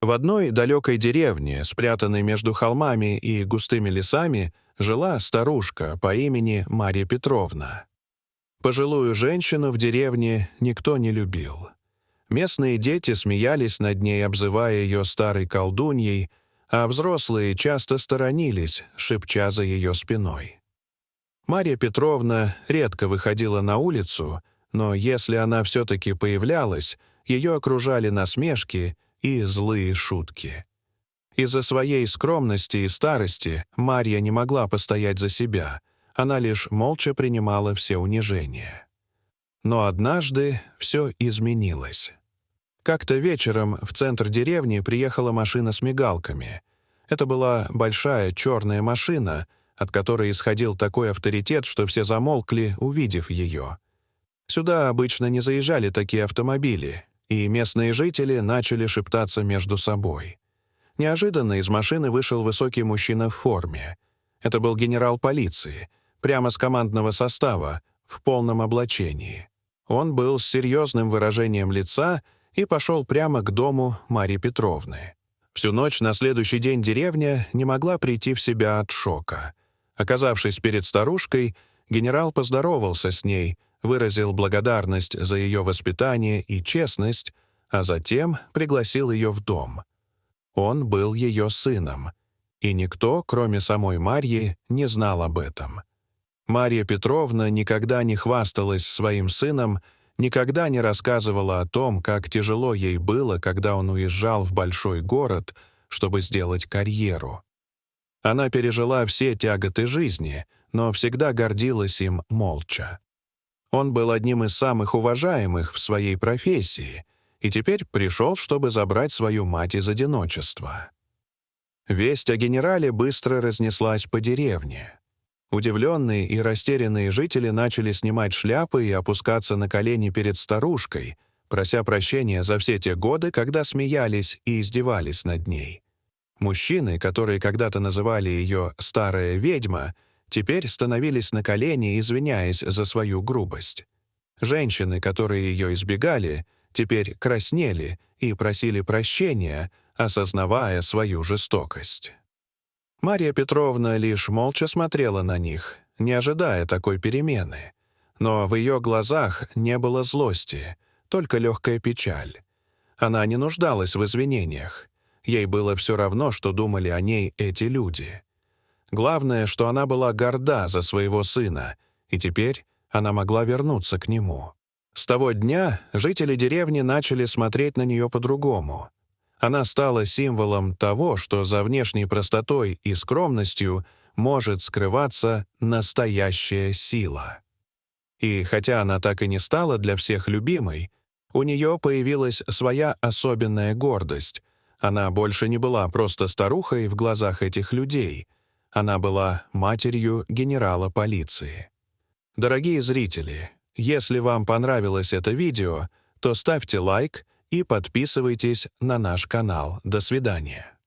В одной далекой деревне, спрятанной между холмами и густыми лесами, жила старушка по имени Марья Петровна. Пожилую женщину в деревне никто не любил. Местные дети смеялись над ней, обзывая ее старой колдуньей, а взрослые часто сторонились, шепча за ее спиной. Марья Петровна редко выходила на улицу, но если она все-таки появлялась, ее окружали насмешки и злые шутки. Из-за своей скромности и старости Марья не могла постоять за себя, она лишь молча принимала все унижения. Но однажды все изменилось. Как-то вечером в центр деревни приехала машина с мигалками. Это была большая черная машина, от которой исходил такой авторитет, что все замолкли, увидев ее. Сюда обычно не заезжали такие автомобили, и местные жители начали шептаться между собой. Неожиданно из машины вышел высокий мужчина в форме. Это был генерал полиции, прямо с командного состава, в полном облачении. Он был с серьезным выражением лица и пошел прямо к дому Марьи Петровны. Всю ночь на следующий день деревня не могла прийти в себя от шока. Оказавшись перед старушкой, генерал поздоровался с ней, выразил благодарность за ее воспитание и честность, а затем пригласил ее в дом. Он был ее сыном, и никто, кроме самой Марьи, не знал об этом. Марья Петровна никогда не хвасталась своим сыном, никогда не рассказывала о том, как тяжело ей было, когда он уезжал в большой город, чтобы сделать карьеру. Она пережила все тяготы жизни, но всегда гордилась им молча. Он был одним из самых уважаемых в своей профессии и теперь пришел, чтобы забрать свою мать из одиночества. Весть о генерале быстро разнеслась по деревне. Удивленные и растерянные жители начали снимать шляпы и опускаться на колени перед старушкой, прося прощения за все те годы, когда смеялись и издевались над ней. Мужчины, которые когда-то называли ее «старая ведьма», теперь становились на колени, извиняясь за свою грубость. Женщины, которые ее избегали, теперь краснели и просили прощения, осознавая свою жестокость. Марья Петровна лишь молча смотрела на них, не ожидая такой перемены. Но в ее глазах не было злости, только легкая печаль. Она не нуждалась в извинениях. Ей было все равно, что думали о ней эти люди. Главное, что она была горда за своего сына, и теперь она могла вернуться к нему. С того дня жители деревни начали смотреть на нее по-другому. Она стала символом того, что за внешней простотой и скромностью может скрываться настоящая сила. И хотя она так и не стала для всех любимой, у нее появилась своя особенная гордость. Она больше не была просто старухой в глазах этих людей. Она была матерью генерала полиции. Дорогие зрители, если вам понравилось это видео, то ставьте лайк и подписывайтесь на наш канал. До свидания.